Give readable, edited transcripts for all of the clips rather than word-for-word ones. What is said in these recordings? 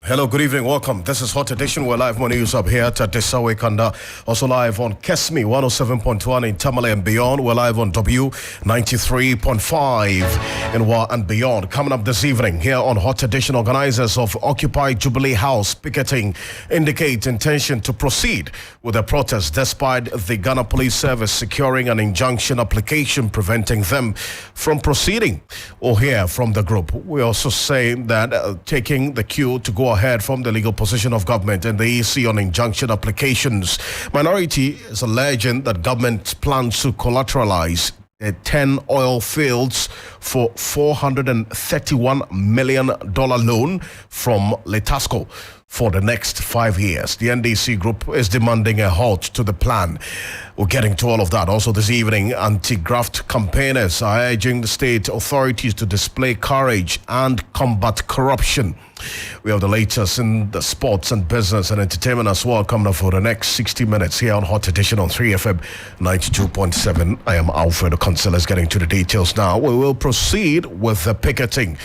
Hello, good evening, welcome. This is Hot Edition. We're live on news up here at Desawe Kanda. Also live on Kesmi 107.1 in Tamale and beyond. We're live on W 93.5 in Wa and beyond. Coming up this evening here on Hot Edition, organizers of Occupy Jubilee House picketing indicate intention to proceed with the protest despite the Ghana Police Service securing an injunction application preventing them from proceeding. We'll hear from the group. We also say that taking the cue to go ahead from the legal position of government and the EC on injunction applications. Minority is alleging that government plans to collateralize 10 oil fields for $431 million loan from Letasco for the next 5 years. The NDC group is demanding a halt to the plan. We're getting to all of that. Also this evening, anti-graft campaigners are urging the state authorities to display courage and combat corruption. We have the latest in the sports and business and entertainment as well coming up for the next 60 minutes here on Hot Edition on 3FM 92.7. I am Alfred Ocansey. Let's get into the details now. We will proceed with the picketing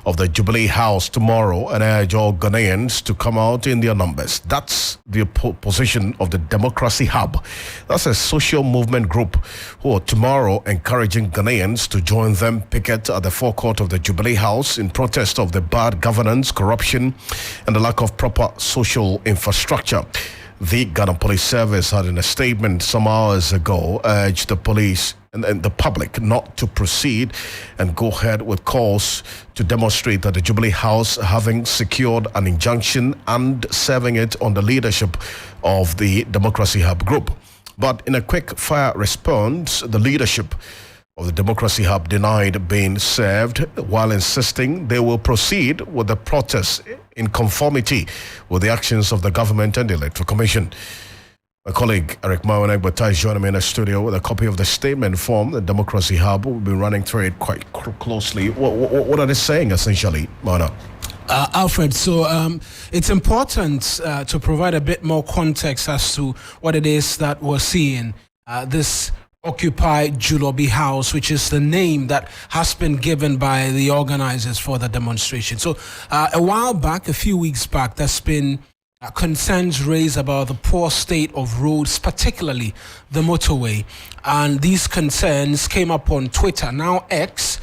of the Jubilee House tomorrow and urge all Ghanaians to come out in their numbers. That's the position of the Democracy Hub. That's a social movement group who are tomorrow encouraging Ghanaians to join them picket at the forecourt of the Jubilee House in protest of the bad governance, corruption, and the lack of proper social infrastructure. The Ghana Police Service had in a statement some hours ago urged the police and the public not to proceed and go ahead with calls to demonstrate that the Jubilee House, having secured an injunction and serving it on the leadership of the Democracy Hub group. But in a quick fire response, the leadership of the Democracy Hub denied being served while insisting they will proceed with the protest in conformity with the actions of the government and the Electoral Commission. My colleague Eric Mawenegbata is joining me in the studio with a copy of the statement from the Democracy Hub. We'll be running through it quite closely. What are they saying essentially, Mana? Alfred, so it's important to provide a bit more context as to what it is that we're seeing. This Occupy Jubilee House, which is the name that has been given by the organizers for the demonstration. So a while back, a few weeks back, there's been concerns raised about the poor state of roads, particularly the motorway. And these concerns came up on Twitter, now X,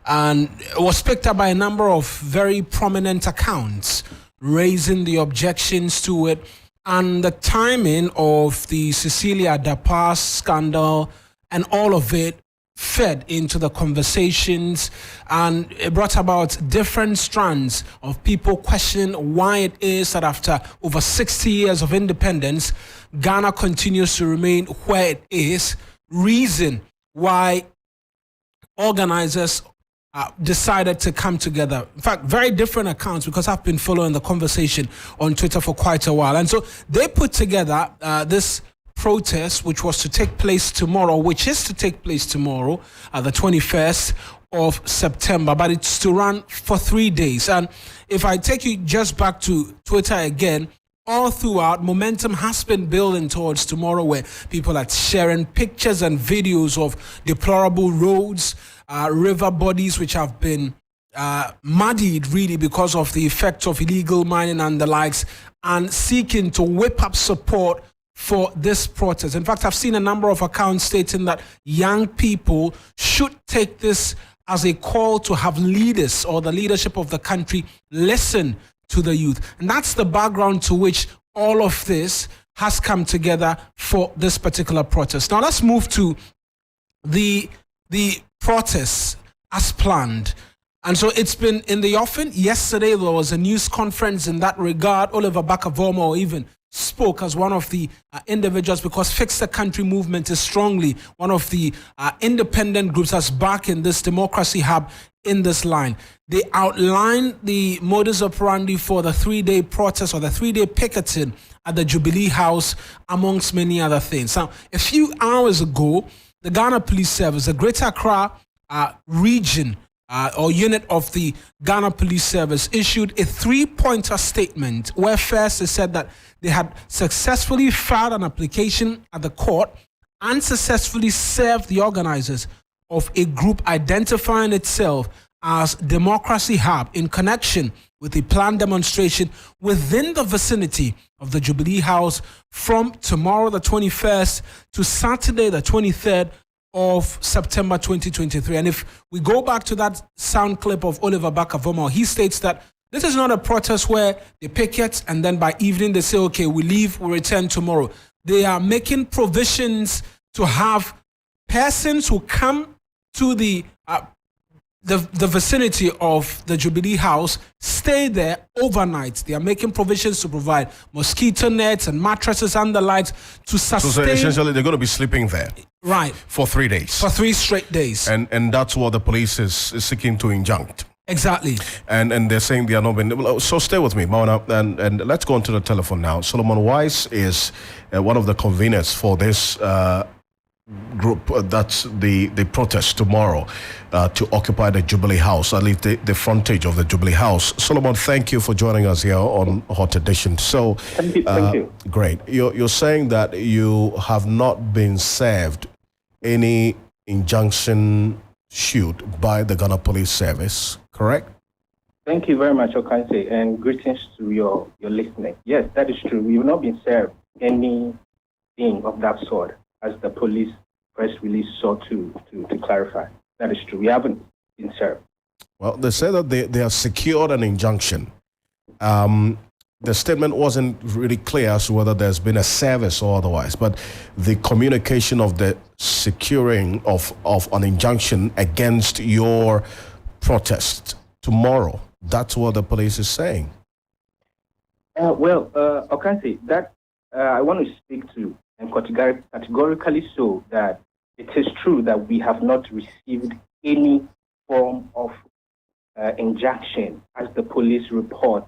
and it was picked up by a number of very prominent accounts raising the objections to it. And the timing of the Cecilia Dapar scandal and all of it fed into the conversations, and it brought about different strands of people questioning why it is that after over 60 years of independence, Ghana continues to remain where it is, reason why organizers decided to come together. In fact, very different accounts, because I've been following the conversation on Twitter for quite a while. And so they put together this protest, which was to take place tomorrow, the 21st of September, but it's to run for 3 days. And if I take you just back to Twitter again, all throughout, momentum has been building towards tomorrow, where people are sharing pictures and videos of deplorable roads, river bodies which have been muddied really because of the effects of illegal mining and the likes, and seeking to whip up support for this protest. In fact, I've seen a number of accounts stating that young people should take this as a call to have leaders or the leadership of the country listen to the youth. And that's the background to which all of this has come together for this particular protest. Now let's move to the protests as planned. And so it's been in the offing. Yesterday there was a news conference in that regard. Oliver Bakavomo even spoke as one of the individuals, because Fix the Country movement is strongly one of the independent groups that's backing this Democracy Hub in this line. They outlined the modus operandi for the 3-day protest or the 3-day picketing at the Jubilee House, amongst many other things. Now, a few hours ago, the Ghana Police Service, the Greater Accra region or unit of the Ghana Police Service, issued a 3-pointer statement where first they said that they had successfully filed an application at the court and successfully served the organizers of a group identifying itself as Democracy Hub in connection with a planned demonstration within the vicinity of the Jubilee House from tomorrow, the 21st, to Saturday, the 23rd of September 2023. And if we go back to that sound clip of Oliver Bakavomo, he states that this is not a protest where they picket and then by evening they say, okay, we leave, we return tomorrow. They are making provisions to have persons who come to the vicinity of the Jubilee House stay there overnight. They are making provisions to provide mosquito nets and mattresses and the lights to sustain. So essentially, they're going to be sleeping there, right, for 3 days, for 3 straight days, and that's what the police is seeking to injunct. Exactly. And they're saying they are not being. So stay with me, Mauna, and let's go onto the telephone now. Solomon Wise is one of the conveners for this group. That's the protest tomorrow to occupy the Jubilee House, at least the frontage of the Jubilee House. Solomon, thank you for joining us here on Hot Edition. So, thank you. Great. You're saying that you have not been served any injunction issued by the Ghana Police Service, correct? Thank you very much, Ocansey, and greetings to your listening. Yes, that is true. We have not been served anything of that sort, as the police press release sought to clarify. That is true. We haven't been served. Well, they say that they have secured an injunction. The statement wasn't really clear as to whether there's been a service or otherwise, but the communication of the securing of an injunction against your protest tomorrow, that's what the police is saying. Ocansey, that I want to speak to, and categorically so, that it is true that we have not received any form of injunction as the police report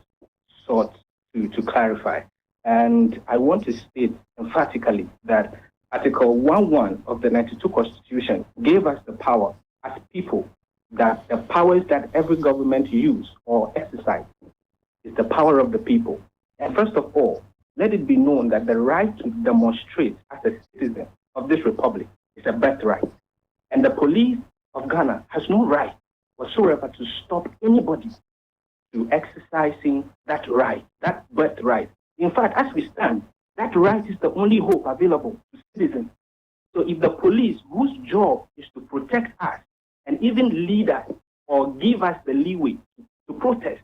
sought to clarify. And I want to state emphatically that Article 11 of the 92 Constitution gave us the power as people, that the powers that every government use or exercise is the power of the people. And first of all, let it be known that the right to demonstrate as a citizen of this republic is a birthright. And the police of Ghana has no right whatsoever to stop anybody to exercising that right, that birthright. In fact, as we stand, that right is the only hope available to citizens. So if the police, whose job is to protect us and even lead us or give us the leeway to protest,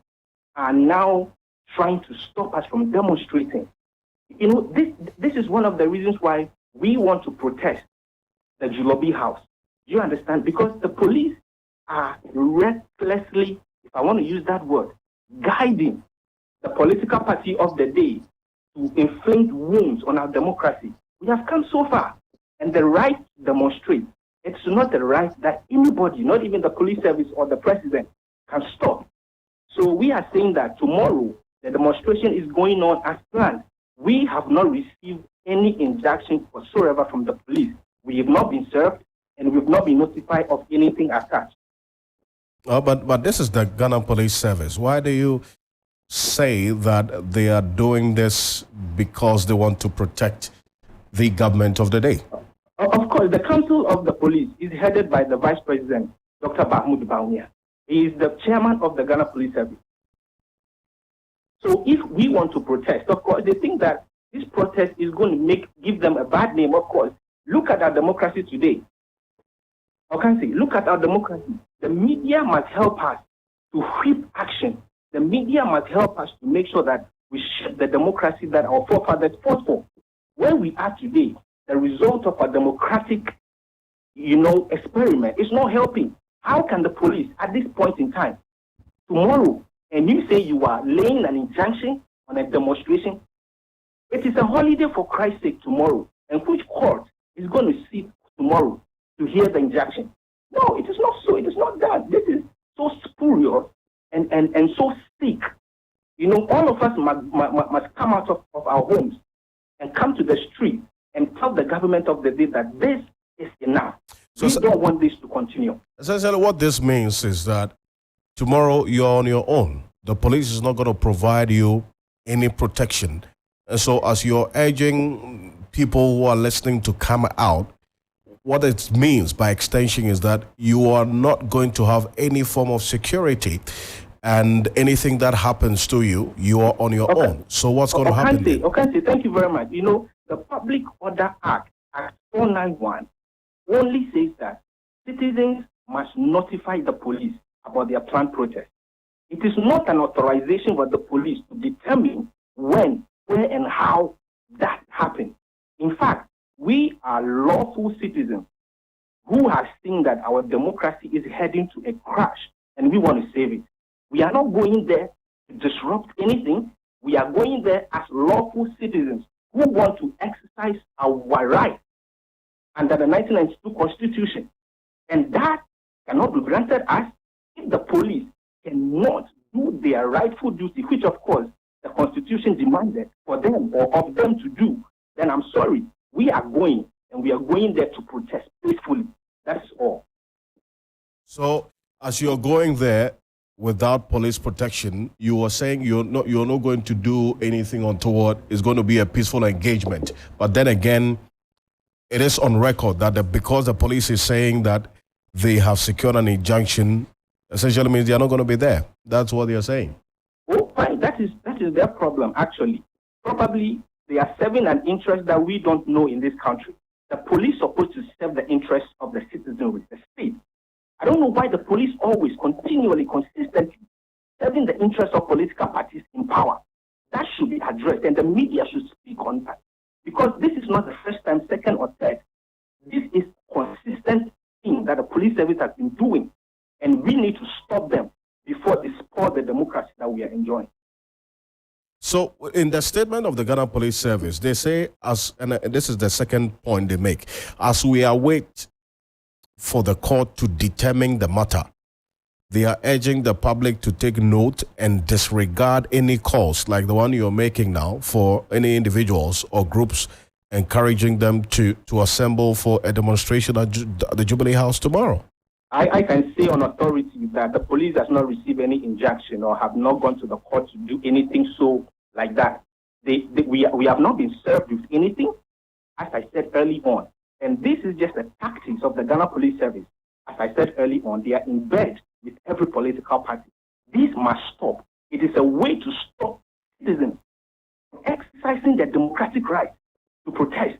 are now trying to stop us from demonstrating, this is one of the reasons why we want to protest the Jubilee House. Do you understand? Because the police are recklessly, if I want to use that word, guiding the political party of the day to inflict wounds on our democracy. We have come so far, and the right to demonstrate, it's not the right that anybody, not even the police service or the president, can stop. So we are saying that tomorrow the demonstration is going on as planned. We have not received any injunction whatsoever from the police. We have not been served, and we have not been notified of anything as such. But this is the Ghana Police Service. Why do you say that they are doing this because they want to protect the government of the day? Of course, the Council of the Police is headed by the Vice President, Dr. Mahmoud Bawumia. He is the chairman of the Ghana Police Service. So if we want to protest, of course, they think that this protest is going to give them a bad name, of course. Look at our democracy today. Ocansey, look at our democracy. The media must help us to whip action. The media must help us to make sure that we shape the democracy that our forefathers fought for. Where we are today, the result of a democratic, experiment is not helping. How can the police, at this point in time, tomorrow, and you say you are laying an injunction on a demonstration? It is a holiday for Christ's sake tomorrow. And which court is going to sit tomorrow to hear the injunction? No, it is not so. It is not that. This is so spurious and so sick. All of us must come out of our homes and come to the street and tell the government of the day that this is enough. We don't want this to continue. Essentially, what this means is that tomorrow you're on your own. The police is not going to provide you any protection. And so as you're urging people who are listening to come out, what it means by extension is that you are not going to have any form of security. and anything that happens to you, you are on your own. So what's going to happen? Okay, thank you very much. You know, the Public Order Act, Act 491, only says that citizens must notify the police about their planned protest. It is not an authorization for the police to determine when, where, and how that happens. In fact, we are lawful citizens who have seen that our democracy is heading to a crash, and we want to save it. We are not going there to disrupt anything. We are going there as lawful citizens who want to exercise our right under the 1992 Constitution. And that cannot be granted us if the police cannot do their rightful duty, which of course the Constitution demanded for them or of them to do. Then I'm sorry, we are going, and we are going there to protest peacefully. That's all. So as you're going there without police protection, you were saying you're not going to do anything untoward. It's going to be a peaceful engagement. But then again, it is on record that because the police is saying that they have secured an injunction, essentially means they are not going to be there. That's what they are saying. Oh, fine. That is their problem, actually. Probably they are serving an interest that we don't know in this country. The police are supposed to serve the interests of the citizen with the state. I don't know why the police always, continually, consistently serving the interests of political parties in power. That should be addressed, and the media should speak on that. Because this is not the first time, second or third. This is consistent thing that the police service has been doing, and we need to stop them before they spoil the democracy that we are enjoying. So in the statement of the Ghana Police Service, they say, and this is the second point they make, as we await for the court to determine the matter, they are urging the public to take note and disregard any calls like the one you're making now for any individuals or groups, encouraging them to assemble for a demonstration at the Jubilee House tomorrow. I can say on authority that the police has not received any injunction or have not gone to the court to do anything so like that. We have not been served with anything, as I said early on. And this is just the tactics of the Ghana Police Service. As I said early on, they are in bed with every political party. This must stop. It is a way to stop citizens exercising their democratic right to protest.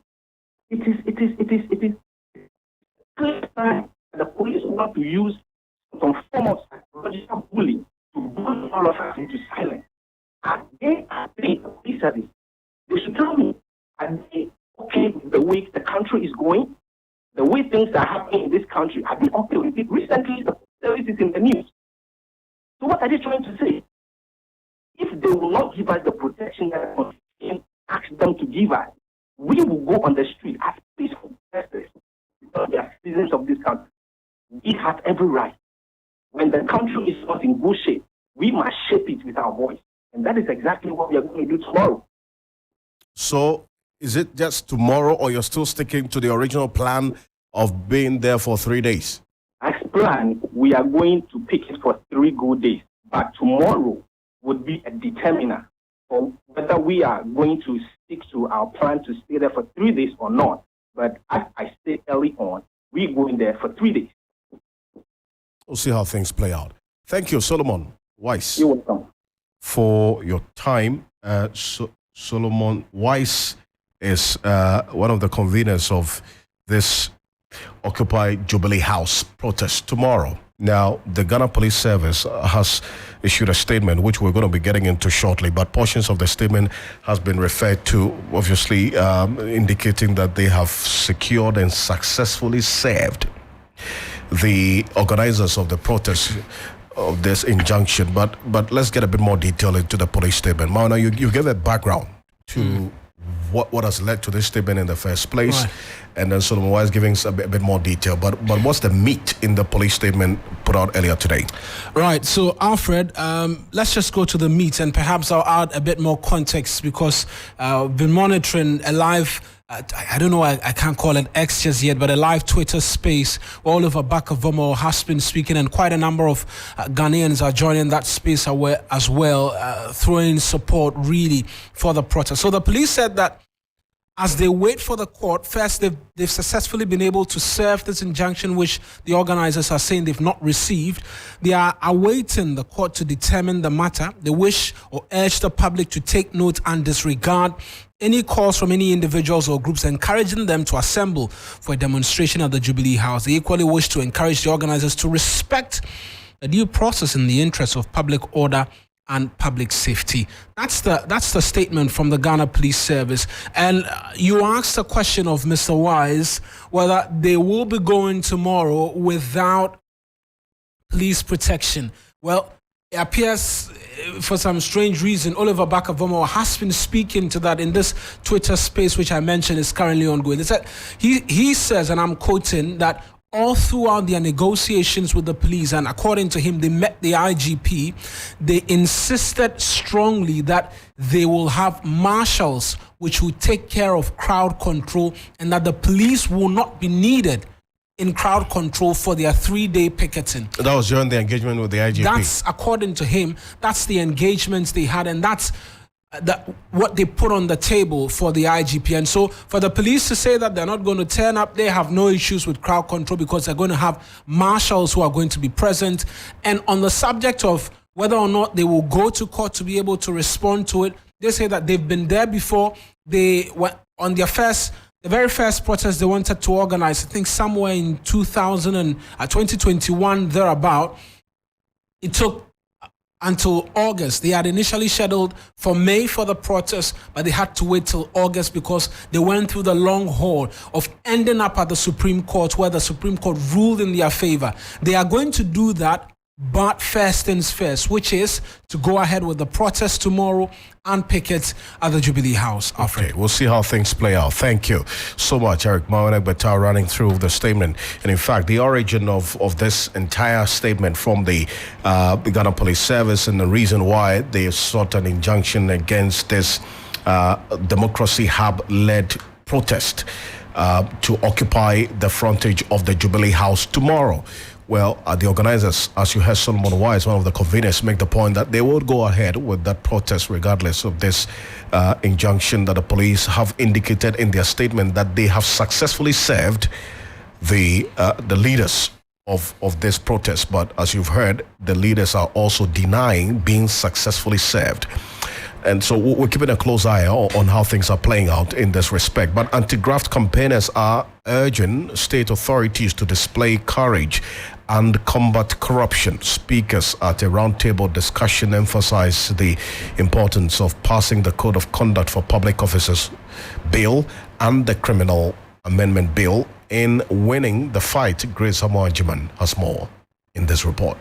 It is clear time the police want to use some form of psychological bullying to bully all of us into silence. Are they the police service? They should tell me, are they okay with the way the country is going? The way things are happening in this country, are they okay with it? Recently, the service is in the news. So what are they trying to say? If they will not give us the protection that the Constitution asks them to give us, we will go on the street as peaceful protesters because they are citizens of this country. We have every right. When the country is not in good shape, we must shape it with our voice. And that is exactly what we are going to do tomorrow. So is it just tomorrow, or you're still sticking to the original plan of being there for 3 days? As planned, we are going to pick it for 3 good days. But tomorrow would be a determiner for whether we are going to stick to our plan to stay there for 3 days or not. But as I said early on, we're going there for 3 days. We'll see how things play out. Thank you, Solomon Weiss. You're welcome. For your time. Solomon Weiss is one of the conveners of this Occupy Jubilee House protest tomorrow. Now, the Ghana Police Service has issued a statement, which we're going to be getting into shortly, but portions of the statement has been referred to, obviously indicating that they have secured and successfully served the organizers of the protest of this injunction. But let's get a bit more detail into the police statement. Mauna, you gave a background to what has led to this statement in the first place, right. And then Solomon Weiss giving us a bit more detail. But what's the meat in the police statement put out earlier today? Right. So, Alfred, let's just go to the meat, and perhaps I'll add a bit more context because I've been monitoring a live, I don't know, I can't call it X just yet, but a live Twitter space where Oliver Bakavomo has been speaking, and quite a number of Ghanaians are joining that space as well, throwing support really for the protest. So the police said that as they wait for the court, first they've successfully been able to serve this injunction, which the organizers are saying they've not received. They are awaiting the court to determine the matter. They wish or urge the public to take note and disregard any calls from any individuals or groups encouraging them to assemble for a demonstration at the Jubilee House. They equally wish to encourage the organizers to respect the due process in the interest of public order and public safety. That's the statement from the Ghana Police Service. And you asked a question of Mr. Wise whether they will be going tomorrow without police protection. Well, it appears for some strange reason, Oliver Bakavomo has been speaking to that in this Twitter space, which I mentioned is currently ongoing. He says, and I'm quoting, that all throughout their negotiations with the police, and according to him, they met the IGP, they insisted strongly that they will have marshals which will take care of crowd control and that the police will not be needed in crowd control for their 3-day picketing. That was during the engagement with the IGP. That's, according to him, that's the engagements they had, and that's what they put on the table for the IGP. And so for the police to say that they're not going to turn up, they have no issues with crowd control because they're going to have marshals who are going to be present. And on the subject of whether or not they will go to court to be able to respond to it, they say that they've been there before. They were on the very first protest they wanted to organize, I think somewhere in 2021, thereabout. It took until August. They had initially scheduled for May for the protest, but they had to wait till August because they went through the long haul of ending up at the Supreme Court, where the Supreme Court ruled in their favor. They are going to do that, but first things first, which is to go ahead with the protest tomorrow and picket at the Jubilee House. Alfred. Okay, we'll see how things play out. Thank you so much, Eric Mawenegbeta, running through the statement. And in fact, the origin of this entire statement from the Ghana Police Service and the reason why they sought an injunction against this Democracy Hub-led protest to occupy the frontage of the Jubilee House tomorrow. Well, the organizers, as you heard Solomon Wise, one of the conveners, make the point that they will go ahead with that protest regardless of this injunction that the police have indicated in their statement that they have successfully served the leaders of this protest. But as you've heard, the leaders are also denying being successfully served. And so we're keeping a close eye on how things are playing out in this respect. But anti-graft campaigners are urging state authorities to display courage and combat corruption. Speakers at a roundtable discussion emphasized the importance of passing the Code of Conduct for Public Officers Bill and the Criminal Amendment Bill in winning the fight. Grace Hamoajiman has more in this report.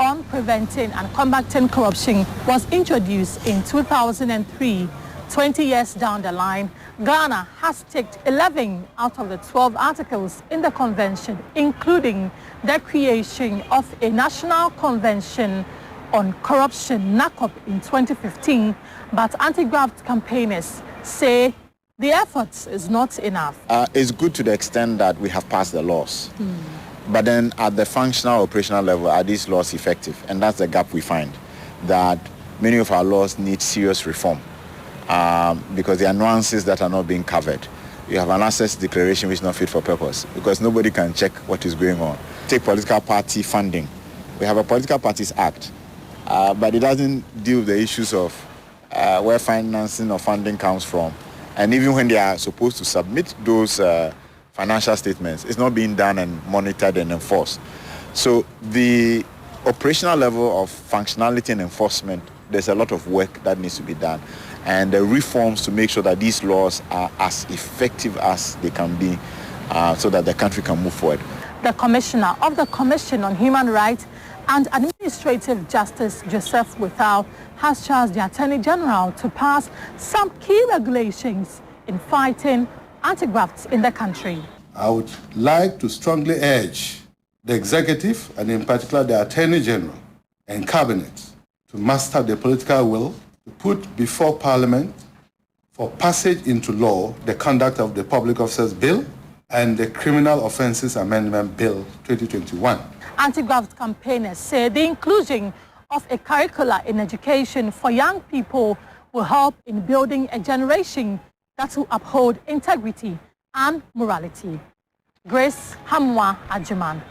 On preventing and combating corruption was introduced in 2003. 20 years down the line, Ghana has ticked 11 out of the 12 articles in the convention, including the creation of a national convention on corruption, NACOP, in 2015. But anti-graft campaigners say the effort is not enough. It's good to the extent that we have passed the laws. But then at the functional, operational level, are these laws effective? And that's the gap we find, that many of our laws need serious reform because there are nuances that are not being covered. You have an assets declaration which is not fit for purpose because nobody can check what is going on. Take political party funding. We have a Political Parties Act, but it doesn't deal with the issues of where financing or funding comes from. And even when they are supposed to submit those financial statements, it's not being done and monitored and enforced. So the operational level of functionality and enforcement, there's a lot of work that needs to be done. And the reforms to make sure that these laws are as effective as they can be so that the country can move forward. The Commissioner of the Commission on Human Rights and Administrative Justice, Joseph Withal, has charged the Attorney General to pass some key regulations in fighting anti-grafts in the country. I would like to strongly urge the executive, and in particular the Attorney General and Cabinet, to muster the political will to put before Parliament for passage into law the conduct of the Public Officers Bill and the Criminal Offences Amendment Bill 2021. Anti-graft campaigners say the inclusion of a curricula in education for young people will help in building a generation that will uphold integrity and morality. Grace Hamwa Ajuman.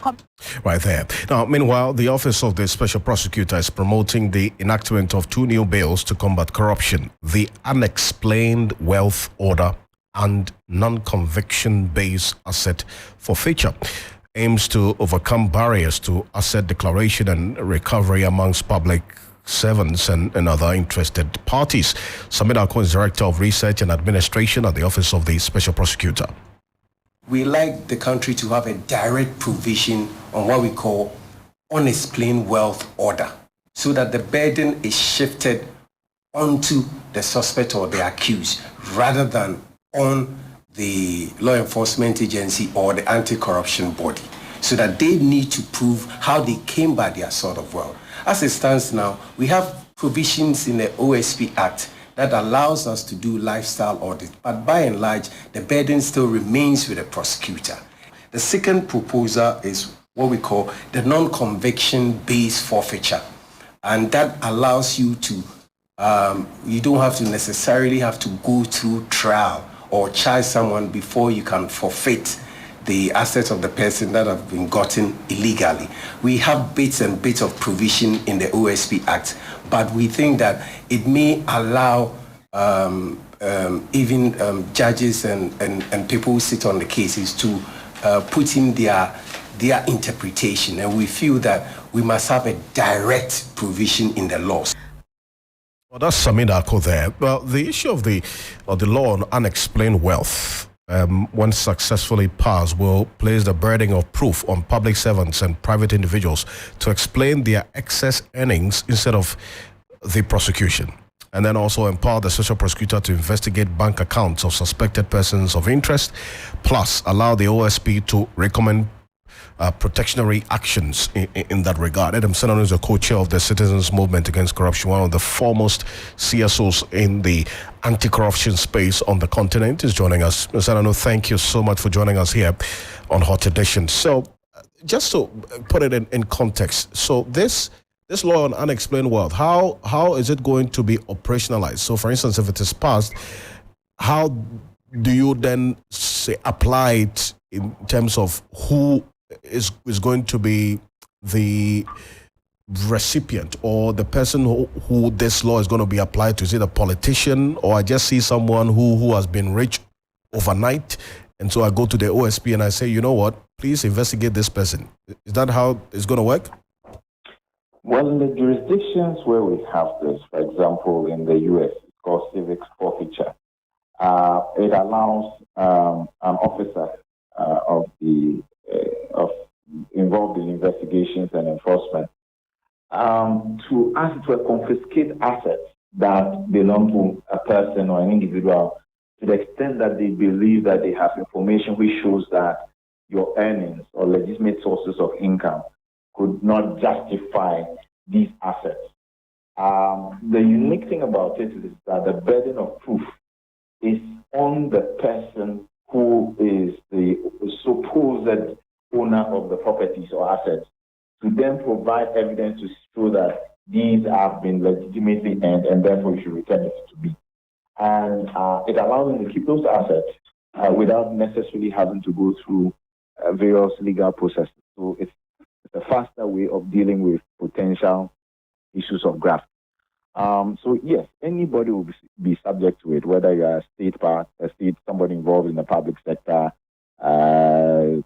Right there. Now, meanwhile, the Office of the Special Prosecutor is promoting the enactment of 2 new bills to combat corruption: the Unexplained Wealth Order and Non-Conviction-Based Asset Forfeiture. Aims to overcome barriers to asset declaration and recovery amongst public servants and other interested parties. Samina Akon is Director of Research and Administration at the Office of the Special Prosecutor. We like the country to have a direct provision on what we call unexplained wealth order, so that the burden is shifted onto the suspect or the accused rather than on the law enforcement agency or the anti-corruption body, so that they need to prove how they came by their sort of wealth. As it stands now, we have provisions in the OSP Act that allows us to do lifestyle audit, but by and large, the burden still remains with the prosecutor. The second proposal is what we call the non-conviction-based forfeiture, and that allows you to, you don't have to necessarily have to go through trial or charge someone before you can forfeit the assets of the person that have been gotten illegally. We have bits and bits of provision in the OSP Act, but we think that it may allow even judges and people who sit on the cases to put in their interpretation, and we feel that we must have a direct provision in the laws. Well, that's Samina Akon there. Well, the issue of the law on unexplained wealth, when successfully passed, will place the burden of proof on public servants and private individuals to explain their excess earnings instead of the prosecution, and then also empower the special prosecutor to investigate bank accounts of suspected persons of interest, plus allow the OSP to recommend protectionary actions in that regard. Adam Senano is the co-chair of the Citizens Movement Against Corruption, one of the foremost CSOs in the anti-corruption space on the continent, is joining us. Mr. Senano, thank you so much for joining us here on Hot Edition. So, just to put it in context, so this law on unexplained wealth, how is it going to be operationalized? So, for instance, if it is passed, how do you then say apply it in terms of who is going to be the recipient or the person who this law is going to be applied to? Is it a politician, or I just see someone who has been rich overnight, and so I go to the OSP and I say, you know what, please investigate this person? Is that how it's going to work? Well, in the jurisdictions where we have this, for example, in the U.S., it's called civic forfeiture. It allows an officer involved in investigations and enforcement to ask to confiscate assets that belong to a person or an individual, to the extent that they believe that they have information which shows that your earnings or legitimate sources of income could not justify these assets. The unique thing about it is that the burden of proof is on the person who is the supposed owner of the properties or assets, to then provide evidence to show that these have been legitimately earned and therefore you should return it to me. And it allows them to keep those assets without necessarily having to go through various legal processes. So it's a faster way of dealing with potential issues of graft. So yes, anybody will be subject to it, whether you are somebody involved in the public sector,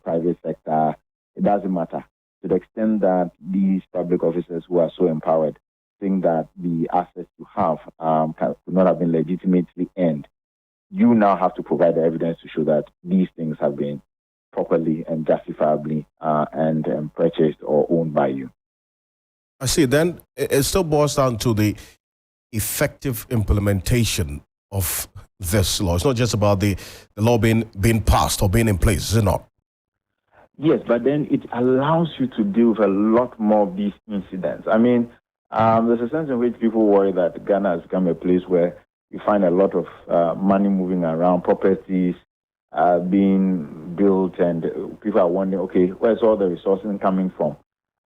private sector, it doesn't matter. To the extent that these public officers who are so empowered think that the assets you have could not have been legitimately earned, you now have to provide the evidence to show that these things have been properly and justifiably and purchased or owned by you. I see. Then it still boils down to the effective implementation of this law. It's not just about the law being passed or being in place, is it not? Yes, but then it allows you to deal with a lot more of these incidents. I mean, there's a sense in which people worry that Ghana has become a place where you find a lot of money moving around, properties being built, and people are wondering, okay, where's all the resources coming from?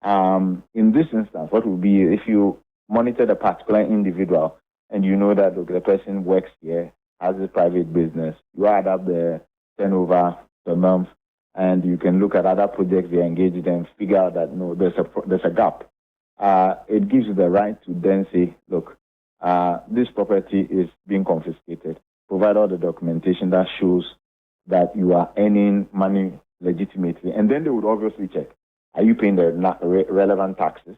In this instance, what will be if you monitor the particular individual and you know that the person works here, has a private business, you add up the turnover per month, and you can look at other projects they engage in and figure out that no, there's a gap. It gives you the right to then say, look, this property is being confiscated. Provide all the documentation that shows that you are earning money legitimately, and then they would obviously check: are you paying the relevant taxes?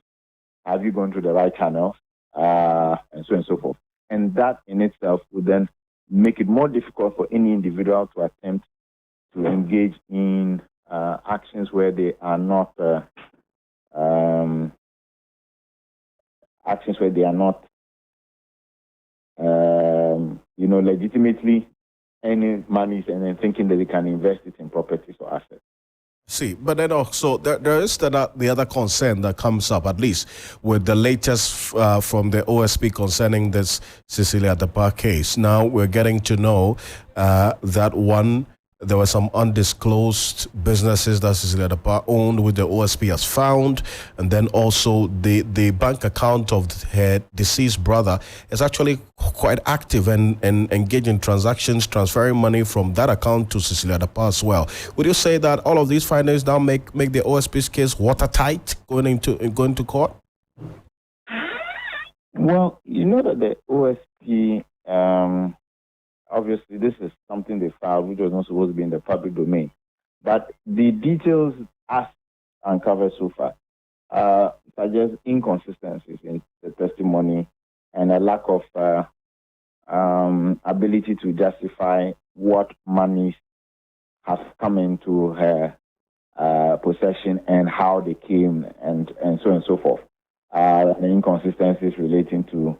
Have you gone through the right channels? And so on and so forth. And that in itself would then make it more difficult for any individual to attempt to engage in actions where they are not legitimately earning monies and then thinking that they can invest it in properties or assets. See, but then also there is the other concern that comes up, at least with the latest from the OSP concerning this Cecilia Dapa case. Now we're getting to know that there were some undisclosed businesses that Cecilia Dapa owned, which the OSP has found, and then also the bank account of her deceased brother is actually quite active and engaged in transactions, transferring money from that account to Cecilia Dapa as well. Would you say that all of these findings now make the OSP's case watertight going to court? Well, you know that the OSP. Obviously, this is something they filed, which was not supposed to be in the public domain. But the details as uncovered so far suggest inconsistencies in the testimony and a lack of ability to justify what monies have come into her possession and how they came and so on and so forth. The inconsistencies relating to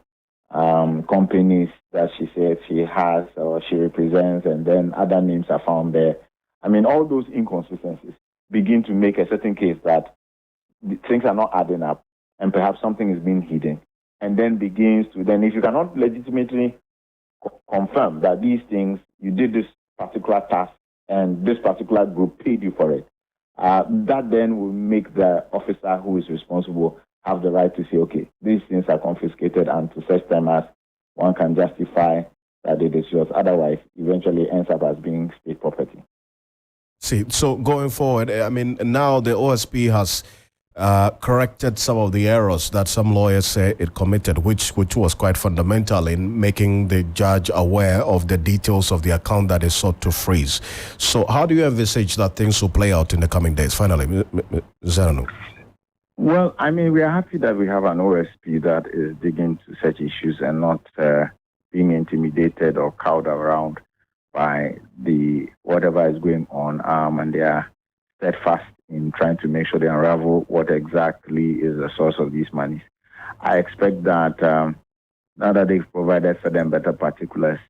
companies that she said she has or she represents, and then other names are found there. I mean, all those inconsistencies begin to make a certain case that things are not adding up and perhaps something is being hidden. And then if you cannot legitimately confirm that these things, you did this particular task and this particular group paid you for it, that then will make the officer who is responsible have the right to say, okay, these things are confiscated, and to such time as one can justify that it is yours. Otherwise, eventually ends up as being state property. See, so going forward, I mean, now the OSP has corrected some of the errors that some lawyers say it committed, which was quite fundamental in making the judge aware of the details of the account that is sought to freeze. So how do you envisage that things will play out in the coming days? Finally, Zerano. Well, I mean, we are happy that we have an OSP that is digging to such issues and not being intimidated or cowed around by whatever is going on, and they are steadfast in trying to make sure they unravel what exactly is the source of these monies. I expect that now that they've provided for them better particulars,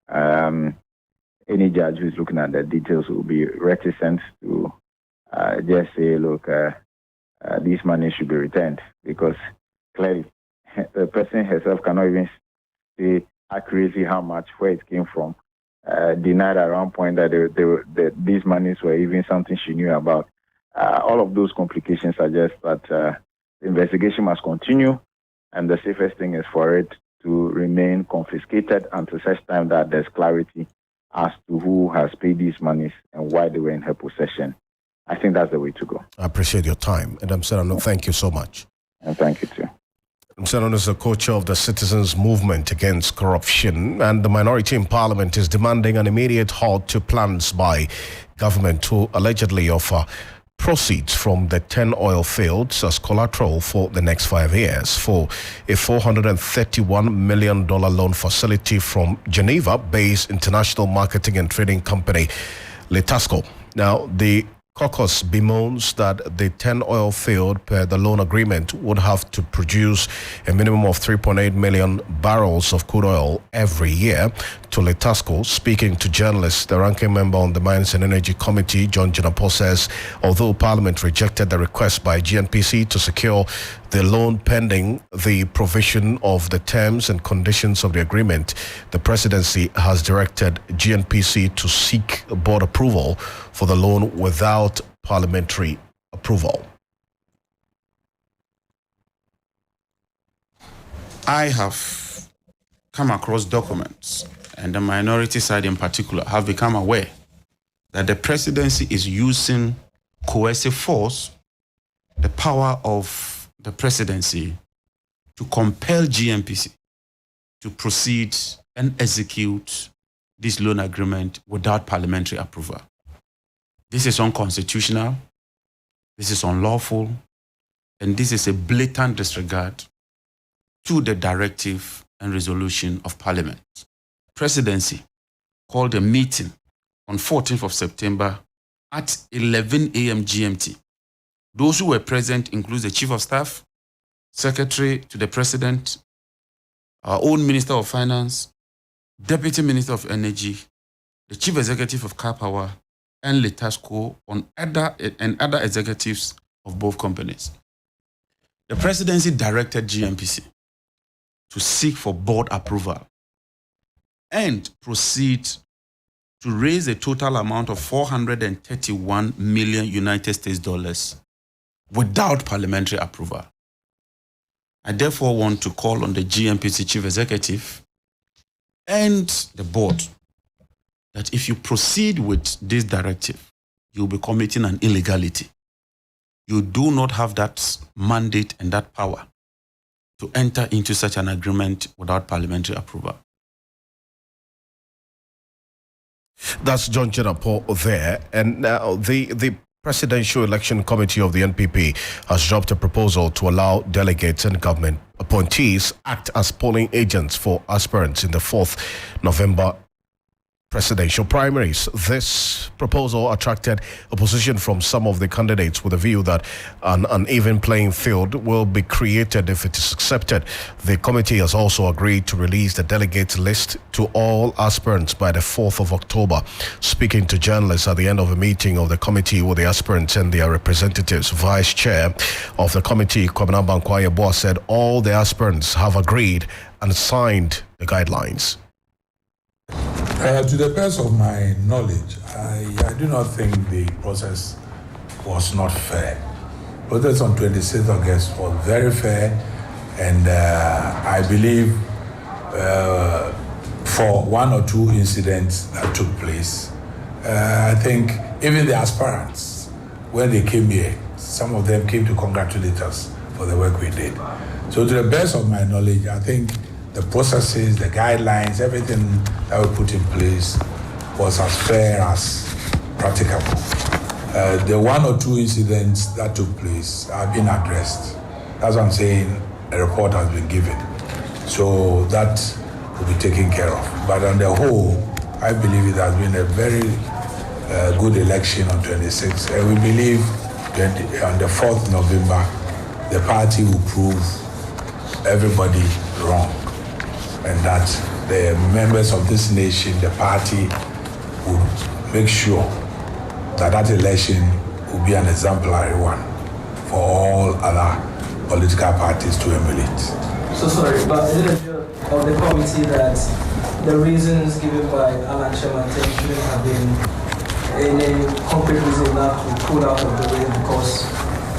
any judge who is looking at the details will be reticent to just say, look, these money should be returned, because clearly the person herself cannot even say accurately how much, where it came from. Denied at one point that these monies were even something she knew about. All of those complications suggest that the investigation must continue, and the safest thing is for it to remain confiscated until such time that there's clarity as to who has paid these monies and why they were in her possession. I think that's the way to go. I appreciate your time. And Serano, thank you so much. And thank you too. Serano is the co-chair of the Citizens Movement Against Corruption, and the minority in Parliament is demanding an immediate halt to plans by government to allegedly offer proceeds from the 10 oil fields as collateral for the next 5 years for a $431 million loan facility from Geneva-based international marketing and trading company Litasco. Now, the caucus bemoans that the 10 oil field per the loan agreement would have to produce a minimum of 3.8 million barrels of crude oil every year to Litasco. Speaking to journalists, the ranking member on the Mines and Energy Committee, John Jinapo, says although Parliament rejected the request by GNPC to secure the loan pending the provision of the terms and conditions of the agreement, the presidency has directed GNPC to seek board approval for the loan without parliamentary approval. I have come across documents, and the minority side in particular have become aware that the presidency is using coercive force, the power of the presidency, to compel GMPC to proceed and execute this loan agreement without parliamentary approval. This is unconstitutional, this is unlawful, and this is a blatant disregard to the directive and resolution of Parliament. Presidency called a meeting on 14th of September at 11 a.m. GMT. Those who were present include the Chief of Staff, Secretary to the President, our own Minister of Finance, Deputy Minister of Energy, the Chief Executive of Car Power, and Letasco and other executives of both companies. The presidency directed GMPC to seek for board approval and proceed to raise a total amount of 431 million United States dollars without parliamentary approval. I therefore want to call on the GMPC Chief Executive and the board that if you proceed with this directive, you'll be committing an illegality. You do not have that mandate and that power to enter into such an agreement without parliamentary approval. That's John Chenapo there. And now the Presidential Election Committee of the NPP has dropped a proposal to allow delegates and government appointees act as polling agents for aspirants in the 4th November presidential primaries. This proposal attracted opposition from some of the candidates with a view that an uneven playing field will be created if it is accepted. The committee has also agreed to release the delegate list to all aspirants by the 4th of October. Speaking to journalists at the end of a meeting of the committee with the aspirants and their representatives, Vice Chair of the committee, Kwabena Bankwa-Yeboah, said all the aspirants have agreed and signed the guidelines. To the best of my knowledge, I do not think the process was not fair. The process on 26th August was very fair, and I believe for one or two incidents that took place, I think even the aspirants, when they came here, some of them came to congratulate us for the work we did. So to the best of my knowledge, I think the processes, the guidelines, everything that we put in place was as fair as practicable. The one or two incidents that took place have been addressed. That's what I'm saying, a report has been given. So that will be taken care of. But on the whole, I believe it has been a very good election on 26th. And we believe on the 4th November, the party will prove everybody wrong, and that the members of this nation, the party, will make sure that that election will be an exemplary one for all other political parties to emulate. So sorry, but is it a view of the committee that the reasons given by Alan Chairman shouldn't have been any concrete reason not to pull out of the way because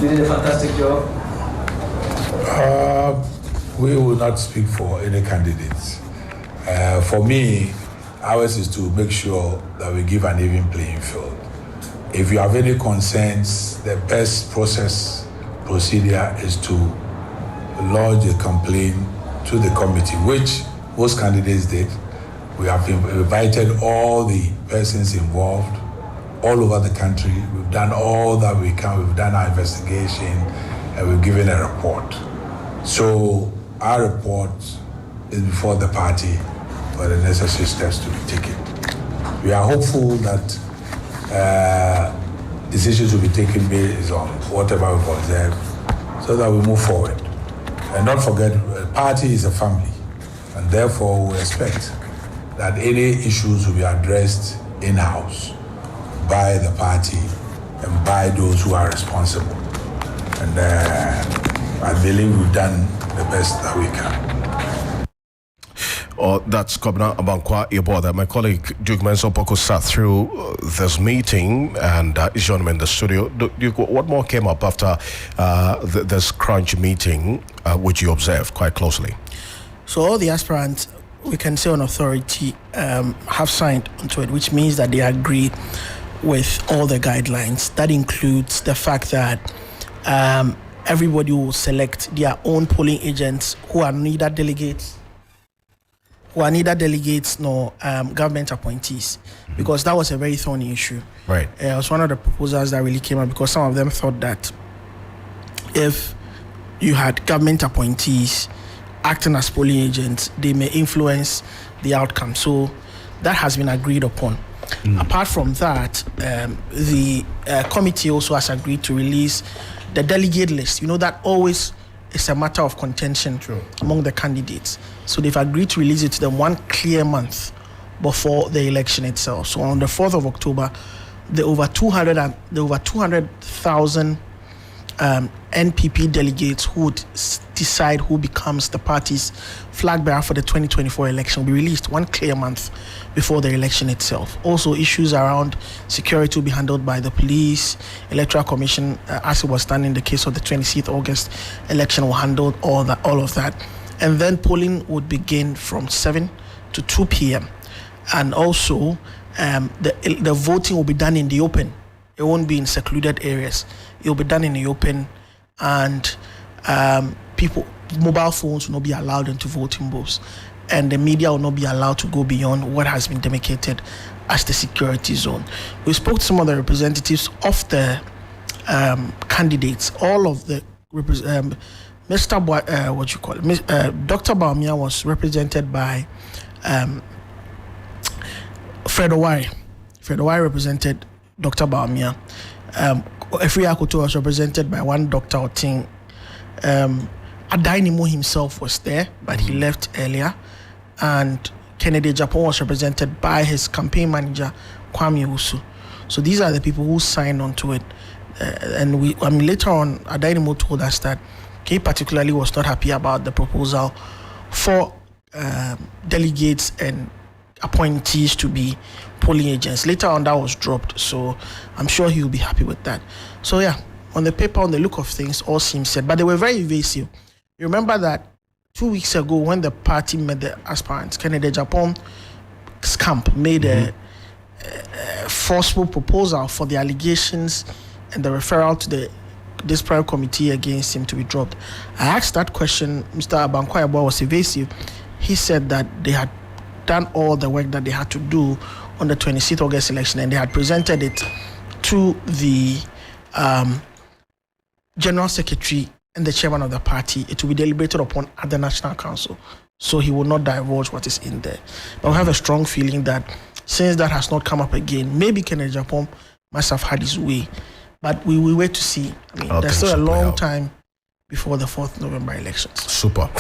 you did a fantastic job? We will not speak for any candidates. For me, ours is to make sure that we give an even playing field. If you have any concerns, the best procedure is to lodge a complaint to the committee, which most candidates did. We have invited all the persons involved all over the country. We've done all that we can. We've done our investigation and we've given a report. So our report is before the party for the necessary steps to be taken. We are hopeful that decisions will be taken based on whatever we've observed so that we move forward. And don't forget, a party is a family, and therefore we expect that any issues will be addressed in-house by the party and by those who are responsible. And I believe we've done the best that we can. That's Kwabena Bankwa-Yeboah. My colleague Duke Mensah-Poku sat through this meeting and is joining me in the studio. Duke, what more came up after this crunch meeting, which you observed quite closely? So all the aspirants, we can say on authority, have signed onto it, which means that they agree with all the guidelines. That includes the fact that everybody will select their own polling agents who are neither delegates nor government appointees, because that was a very thorny issue. Right. It was one of the proposals that really came up, because some of them thought that if you had government appointees acting as polling agents, they may influence the outcome. So that has been agreed upon. Apart from that, the committee also has agreed to release the delegate list. You know, that always is a matter of contention among the candidates. So they've agreed to release it to them one clear month before the election itself. So on the 4th of October, the over 200,000 NPP delegates who would decide who becomes the party's flag bearer for the 2024 election will be released one clear month before the election itself. Also, issues around security will be handled by the police. Electoral Commission, as it was done in the case of the 26th August election, will handle all of that. And then polling would begin from 7 to 2 p.m. And also, the voting will be done in the open. It won't be in secluded areas. It will be done in the open, and mobile phones will not be allowed into voting booths, and the media will not be allowed to go beyond what has been demarcated as the security zone. We spoke to some of the representatives of the candidates. All of the Dr. Baumia was represented by Fred Owari. Fred Owari represented Dr. Baumia. Efri Akoto was represented by one Dr. Oting. Adainimo himself was there, but he left earlier. And Kennedy Japan was represented by his campaign manager, Kwame Usu. So these are the people who signed onto it. And later on, Adainimo told us that he particularly was not happy about the proposal for delegates and appointees to be polling agents. Later on, that was dropped, so I'm sure he will be happy with that. So yeah, on the paper, on the look of things, all seems set, but they were very evasive. You remember that 2 weeks ago when the party met the aspirants, Kennedy Japan camp made a forceful proposal for the allegations and the referral to this private committee against him to be dropped. I asked that question. Mr. Abankwayabo was evasive. He said that they had done all the work that they had to do on the 26th August election, and they had presented it to the General Secretary and the Chairman of the party. It will be deliberated upon at the National Council, so he will not divulge what is in there. But we have a strong feeling that since that has not come up again, maybe Kennedy Japan must have had his way. But we will wait to see. I mean, there's still a long time before the 4th November elections. Super.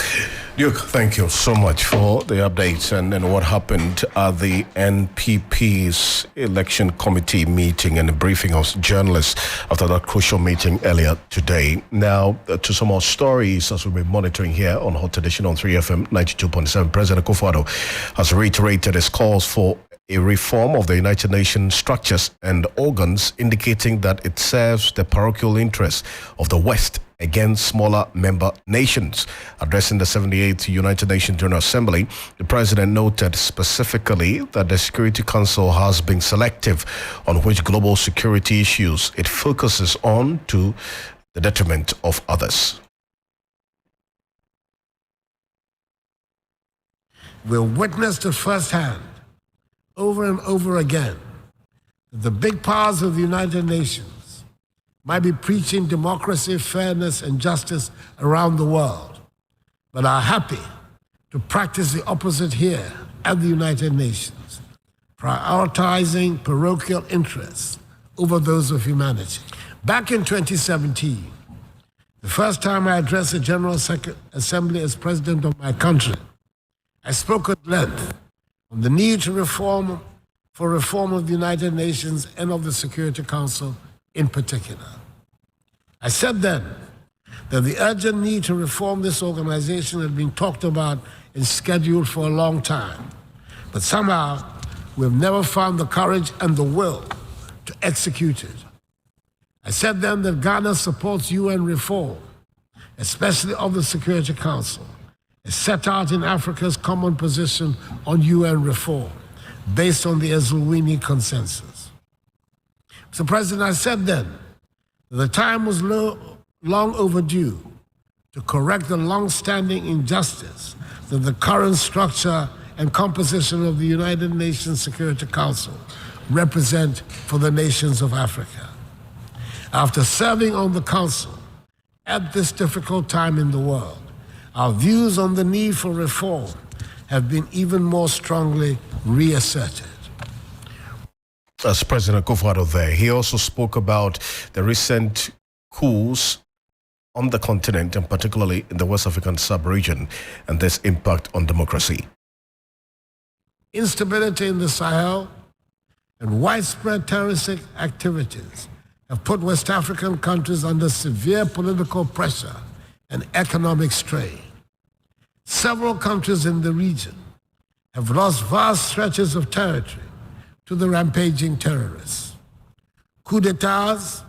Duke, thank you so much for the updates and what happened at the NPP's election committee meeting and the briefing of journalists after that crucial meeting earlier today. Now, to some more stories as we'll be monitoring here on Hot Edition on 3FM 92.7. President Akufo-Addo has reiterated his calls for a reform of the United Nations structures and organs, indicating that it serves the parochial interests of the West against smaller member nations. Addressing the 78th United Nations General Assembly, the president noted specifically that the Security Council has been selective on which global security issues it focuses on to the detriment of others. We've witnessed it firsthand over and over again that the big powers of the United Nations might be preaching democracy, fairness, and justice around the world, but are happy to practice the opposite here at the United Nations, prioritizing parochial interests over those of humanity. Back in 2017, the first time I addressed the General Assembly as president of my country, I spoke at length on the need to reform of the United Nations and of the Security Council in particular. I said then that the urgent need to reform this organization had been talked about and scheduled for a long time, but somehow we've never found the courage and the will to execute it. I said then that Ghana supports UN reform, especially of the Security Council, is set out in Africa's common position on UN reform, based on the Eswatini Consensus. Mr. President, I said then that the time was long overdue to correct the long-standing injustice that the current structure and composition of the United Nations Security Council represent for the nations of Africa. After serving on the Council at this difficult time in the world, our views on the need for reform have been even more strongly reasserted. As President Akufo-Addo there, he also spoke about the recent coups on the continent, and particularly in the West African sub-region, and this impact on democracy. Instability in the Sahel and widespread terroristic activities have put West African countries under severe political pressure and economic strain. Several countries in the region have lost vast stretches of territory to the rampaging terrorists. Coup d'etats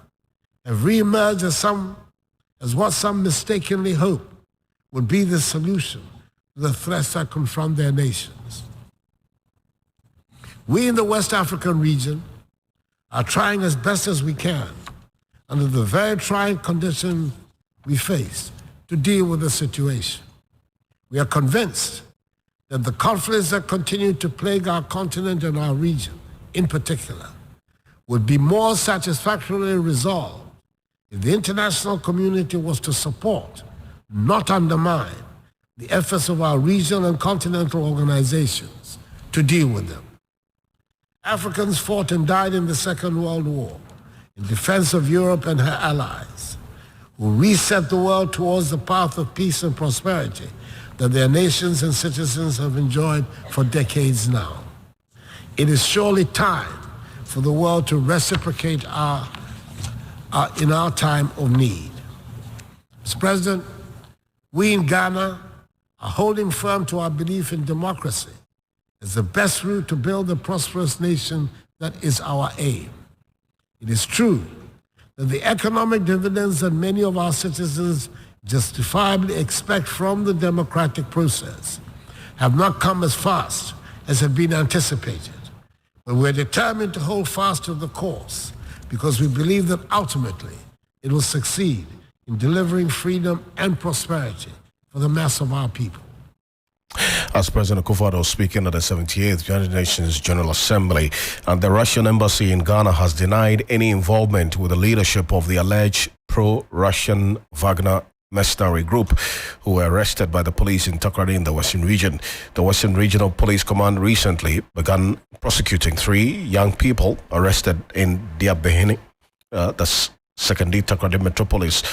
have re-emerged as what some mistakenly hoped would be the solution to the threats that confront their nations. We in the West African region are trying as best as we can, under the very trying conditions we face, to deal with the situation. We are convinced that the conflicts that continue to plague our continent and our region, in particular, would be more satisfactorily resolved if the international community was to support, not undermine, the efforts of our regional and continental organizations to deal with them. Africans fought and died in the Second World War in defense of Europe and her allies, who reset the world towards the path of peace and prosperity that their nations and citizens have enjoyed for decades now. It is surely time for the world to reciprocate in our time of need. Mr. President, we in Ghana are holding firm to our belief in democracy as the best route to build a prosperous nation that is our aim. It is true that the economic dividends that many of our citizens justifiably expect from the democratic process have not come as fast as had been anticipated. But we're determined to hold fast to the course because we believe that ultimately it will succeed in delivering freedom and prosperity for the mass of our people. As President Akufo-Addo speaking at the 78th United Nations General Assembly, and the Russian embassy in Ghana has denied any involvement with the leadership of the alleged pro-Russian Wagner mercenary group who were arrested by the police in Takoradi in the Western Region. The Western Regional Police Command recently began prosecuting 3 young people arrested in Diabehini, the secondary Takoradi metropolis,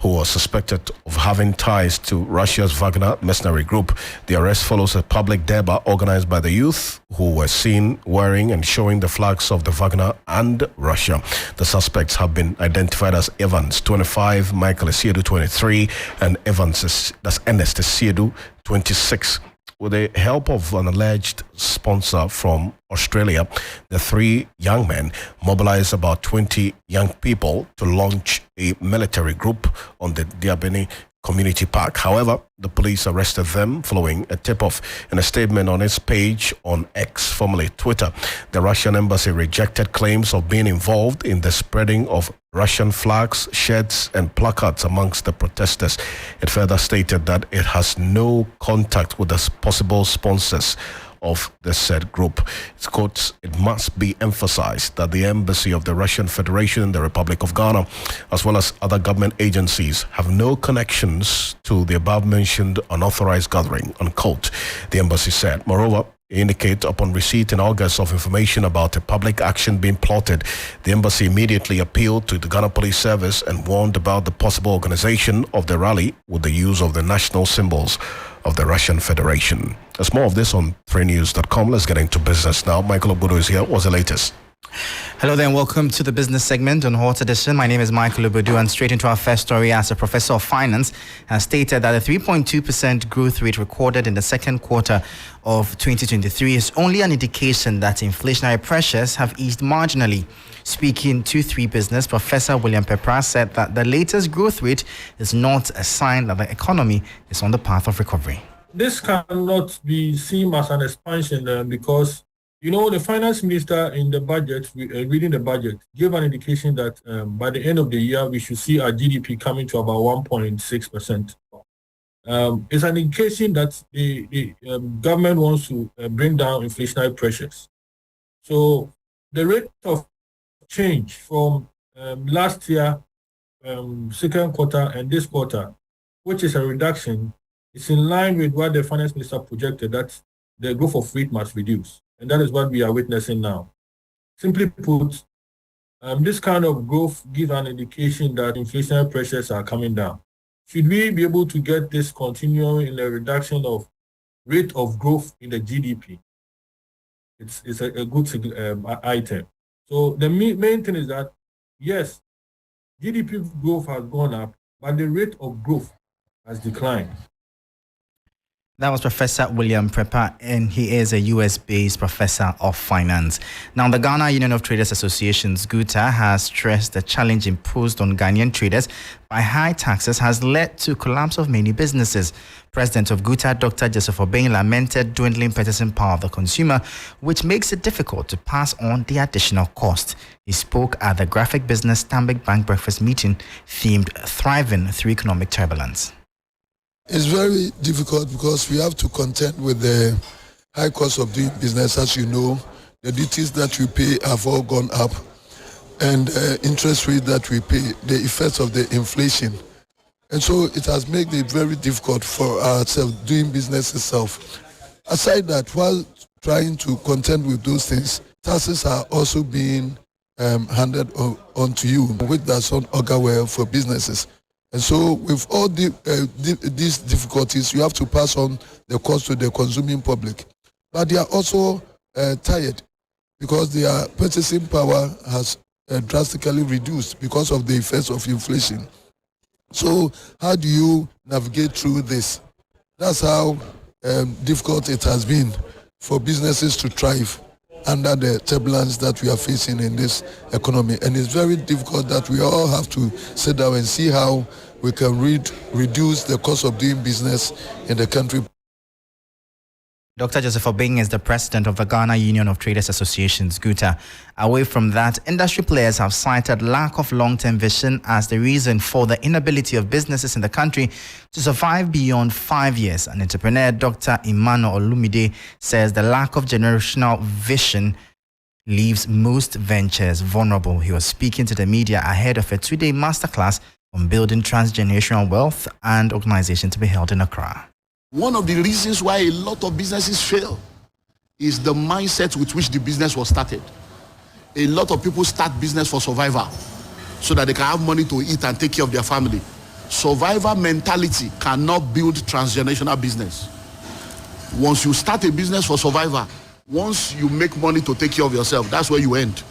who was suspected of having ties to Russia's Wagner mercenary group. The arrest follows a public debate organized by the youth who were seen wearing and showing the flags of the Wagner and Russia. The suspects have been identified as Evans, 25, Michael Esiedu, 23, and Ernest Esiedu, 26. With the help of an alleged sponsor from Australia, the 3 young men mobilized about 20 young people to launch a military group on the Diabini Community Park. However, the police arrested them following a tip-off. In a statement on its page on X, formerly Twitter, the Russian embassy rejected claims of being involved in the spreading of Russian flags, shirts, and placards amongst the protesters. It further stated that it has no contact with the possible sponsors of the said group. It quotes, "It must be emphasized that the embassy of the Russian Federation in the Republic of Ghana, as well as other government agencies, have no connections to the above-mentioned unauthorized gathering," unquote, the embassy said. Moreover, indicate upon receipt in August of information about a public action being plotted, the embassy immediately appealed to the Ghana Police Service and warned about the possible organization of the rally with the use of the national symbols of the Russian Federation. There's more of this on 3news.com. Let's get into business now. Michael Obudu is here. What's the latest? Hello there and welcome to the business segment on Hot Edition. My name is Michael Obudu, and straight into our first story, as a professor of finance has stated that the 3.2% growth rate recorded in the second quarter of 2023 is only an indication that inflationary pressures have eased marginally. Speaking to 3 Business, Professor William Pepra said that the latest growth rate is not a sign that the economy is on the path of recovery. this cannot be seen as an expansion because, the finance minister in the budget, reading the budget, gave an indication that by the end of the year, we should see our GDP coming to about 1.6%. It's an indication that the government wants to bring down inflationary pressures. So the rate of change from last year, second quarter, and this quarter, which is a reduction, is in line with what the finance minister projected, that the growth of rate must reduce. And that is what we are witnessing now. Simply put, this kind of growth gives an indication that inflationary pressures are coming down. Should we be able to get this continuing in the reduction of rate of growth in the GDP, it's a good item. So the main thing is that, yes, GDP growth has gone up, but the rate of growth has declined. That was Professor William Prepper, and he is a US-based professor of finance. Now, the Ghana Union of Traders Associations, GUTA, has stressed the challenge imposed on Ghanaian traders by high taxes has led to collapse of many businesses. President of GUTA, Dr. Joseph Obeng, lamented dwindling purchasing power of the consumer, which makes it difficult to pass on the additional cost. He spoke at the Graphic Business Stanbic Bank breakfast meeting themed Thriving Through Economic Turbulence. It's very difficult because we have to contend with the high cost of doing business. As you know, the duties that we pay have all gone up, and interest rate that we pay, the effects of the inflation. And so it has made it very difficult for ourselves doing business itself. Aside that, while trying to contend with those things, taxes are also being handed on to you, which does not augur well for businesses. And so with all these difficulties, you have to pass on the cost to the consuming public. But they are also tired because their purchasing power has drastically reduced because of the effects of inflation. So how do you navigate through this? That's how difficult it has been for businesses to thrive under the turbulence that we are facing in this economy. And it's very difficult that we all have to sit down and see how we can reduce the cost of doing business in the country. Dr. Joseph Obeng is the president of the Ghana Union of Traders Associations, GUTA. Away from that, industry players have cited lack of long-term vision as the reason for the inability of businesses in the country to survive beyond 5 years. An entrepreneur, Dr. Emmanuel Olumide, says the lack of generational vision leaves most ventures vulnerable. He was speaking to the media ahead of a 2-day masterclass on building transgenerational wealth and organization to be held in Accra. One of the reasons why a lot of businesses fail is the mindset with which the business was started. A lot of people start business for survival so that they can have money to eat and take care of their family. Survivor mentality cannot build transgenerational business. Once you start a business for survivor, once you make money to take care of yourself, that's where you end.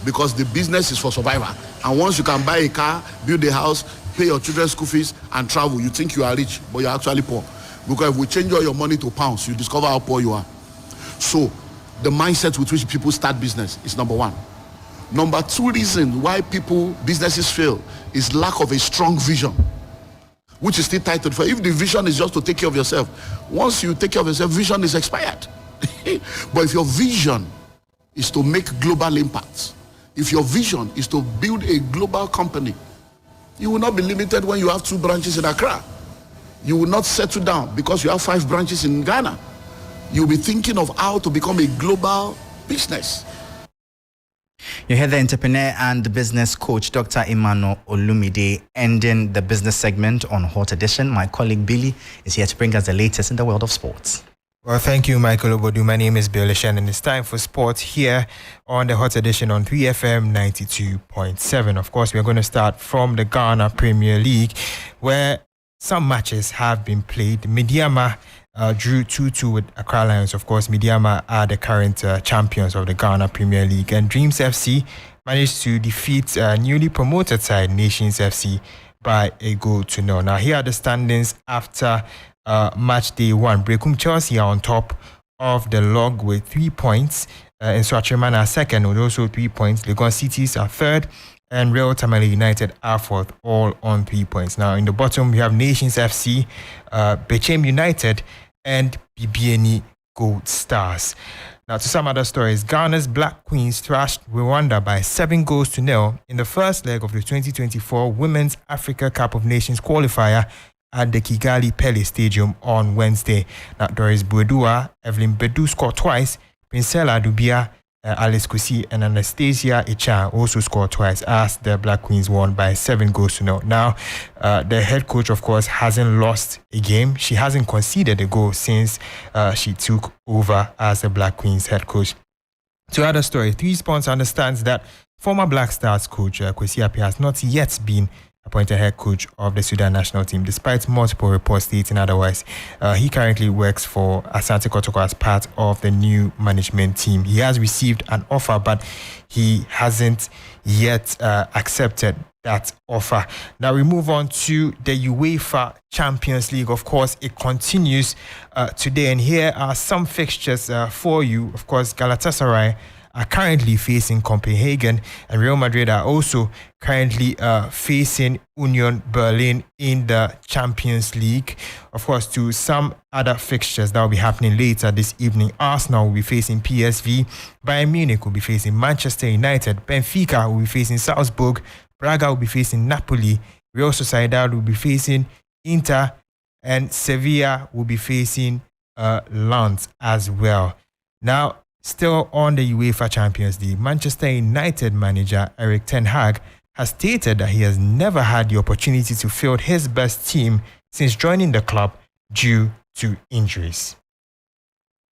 Because the business is for survivor. And once you can buy a car, build a house, pay your children's school fees, and travel, you think you are rich, but you're actually poor. Because if we change all your money to pounds, you discover how poor you are. So the mindset with which people start business is number one. Number two reason why businesses fail is lack of a strong vision, which is still titled for. If the vision is just to take care of yourself, once you take care of yourself, vision is expired. But if your vision is to make global impacts, if your vision is to build a global company, you will not be limited when you have 2 branches in Accra. You will not settle down because you have 5 branches in Ghana. You'll be thinking of how to become a global business. You hear the entrepreneur and business coach, Dr. Emmanuel Olumide, ending the business segment on Hot Edition. My colleague Billy is here to bring us the latest in the world of sports. Well, thank you, Michael Obodu. My name is Billy Shen, and it's time for sports here on the Hot Edition on 3FM 92.7. Of course, we're going to start from the Ghana Premier League, where some matches have been played. Mediama drew 2-2 with Accra Lions. Of course, Mediama are the current champions of the Ghana Premier League. And Dreams FC managed to defeat newly promoted side Nations FC by 1-0. Now, here are the standings after match day 1. Brekum Chelsea are on top of the log with 3 points. And Swatreman are second with also 3 points. Legon Cities are third. And Real Tamale United are fourth, all on 3 points. Now, in the bottom, we have Nations FC, Bechem United, and BBNE Gold Stars. Now, to some other stories, Ghana's Black Queens thrashed Rwanda by 7-0 in the first leg of the 2024 Women's Africa Cup of Nations qualifier at the Kigali Pele Stadium on Wednesday. Now, Doris Buedua, Evelyn Bedu scored twice, Princella Dubia, Alice Kusi and Anastasia Icha also scored twice as the Black Queens won by 7-0. Now, the head coach, of course, hasn't lost a game. She hasn't conceded a goal since she took over as the Black Queens head coach. To other story, 3 Sports understands that former Black Stars coach Kwesi Appiah has not yet been appointed head coach of the Sudan national team, despite multiple reports stating otherwise. He currently works for Asante Kotoko as part of the new management team. He has received an offer, but he hasn't yet accepted that offer. Now we move on to the UEFA Champions League. Of course, it continues today, and here are some fixtures for you. Of course, Galatasaray are currently facing Copenhagen, and Real Madrid are also currently facing Union Berlin in the Champions League. Of course, to some other fixtures that will be happening later this evening, Arsenal will be facing PSV, Bayern Munich will be facing Manchester United, Benfica will be facing Salzburg, Braga will be facing Napoli, Real Sociedad will be facing Inter, and Sevilla will be facing Lens as well. Now, still on the UEFA Champions League, Manchester United manager Erik ten Hag has stated that he has never had the opportunity to field his best team since joining the club due to injuries.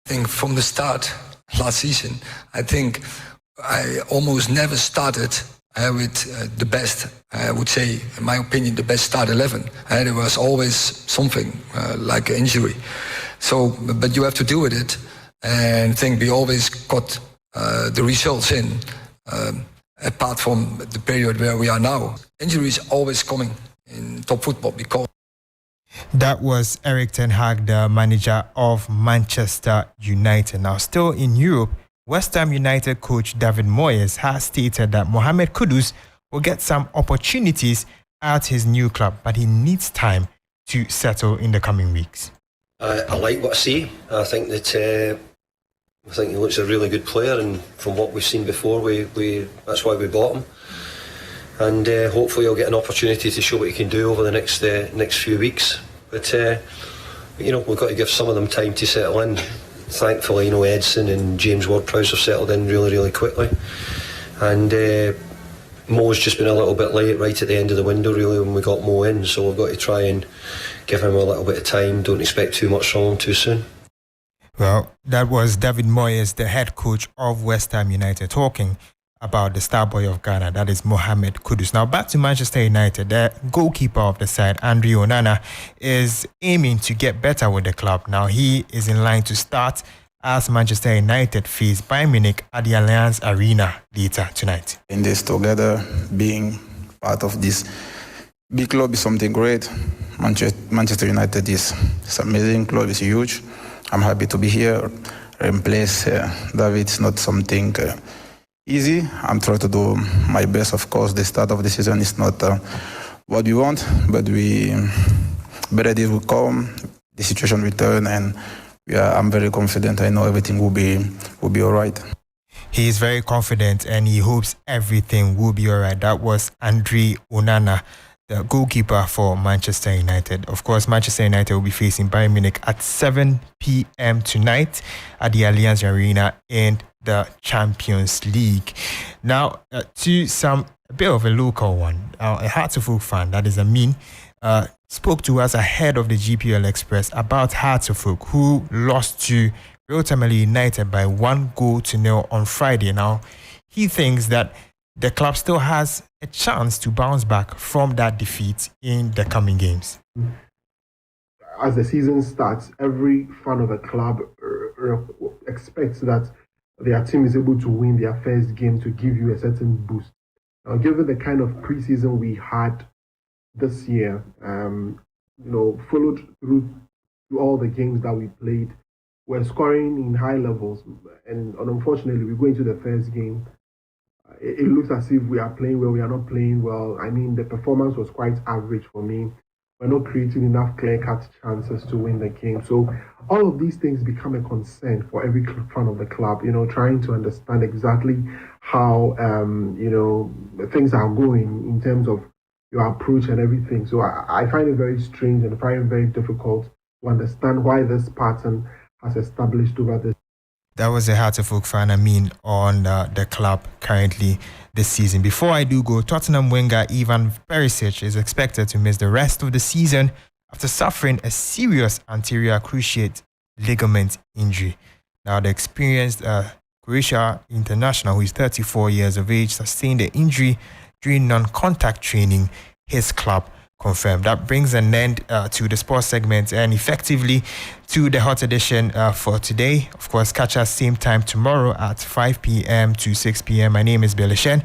I think from the start last season, I think I almost never started with the best, I would say, in my opinion, the best start 11. And there was always something like an injury. So, but you have to deal with it. And I think we always got the results in, apart from the period where we are now. Injuries always coming in top football because... That was Erik ten Hag, the manager of Manchester United. Now, still in Europe, West Ham United coach David Moyes has stated that Mohamed Kudus will get some opportunities at his new club, but he needs time to settle in the coming weeks. I like what I see. I think that I think he looks a really good player, and from what we've seen before, we that's why we bought him. And hopefully he'll get an opportunity to show what he can do over the next few weeks. But you know, we've got to give some of them time to settle in. Thankfully, you know, Edson and James Ward-Prowse have settled in really quickly, and Mo's just been a little bit late right at the end of the window really when we got Mo in, so we've got to try and give him a little bit of time. Don't expect too much from him too soon. Well, that was David Moyes, the head coach of West Ham United, talking about the star boy of Ghana, that is Mohamed Kudus. Now back to Manchester United. The goalkeeper of the side, Andre Onana, is aiming to get better with the club. Now he is in line to start as Manchester United face Bayern Munich at the Allianz Arena later tonight. In this together, being part of this big club is something great. Manchester United is an amazing club, it's huge. I'm happy to be here. Replace David. It's not something easy. I'm trying to do my best. Of course, the start of the season is not what we want, but better days will come. The situation will turn, and I'm very confident. I know everything will be all right. He is very confident, and he hopes everything will be all right. That was Andre Onana, the goalkeeper for Manchester United. Of course, Manchester United will be facing Bayern Munich at 7 p.m. tonight at the Allianz Arena in the Champions League. Now, to a bit of a local one, a Hartlepool fan, that is Amin, spoke to us ahead of the GPL Express about Hartlepool, who lost to Real Tamale United by 1-0 on Friday. Now, he thinks that the club still has a chance to bounce back from that defeat in the coming games. As the season starts, every fan of the club expects that their team is able to win their first game to give you a certain boost. Now, given the kind of preseason we had this year, followed through all the games that we played, we're scoring in high levels, and unfortunately, we go into the first game. It looks as if we are playing well, we are not playing well. I mean, the performance was quite average for me. we're not creating enough clear-cut chances to win the game. So all of these things become a concern for every fan of the club, trying to understand exactly how, things are going in terms of your approach and everything. So I find it very strange and find it very difficult to understand why this pattern has established over this. That was a Heart of Oak fan, on the club currently this season. Before I do go, Tottenham winger Ivan Perisic is expected to miss the rest of the season after suffering a serious anterior cruciate ligament injury. Now, the experienced Croatia international, who is 34 years of age, sustained the injury during non-contact training, his club confirmed. That brings an end to the sports segment and effectively to the hot edition for today. Of course, catch us same time tomorrow at 5 p.m. to 6 p.m. My name is Belishen.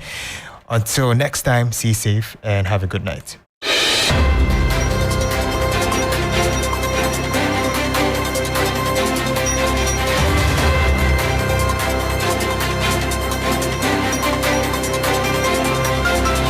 Until next time, stay safe and have a good night.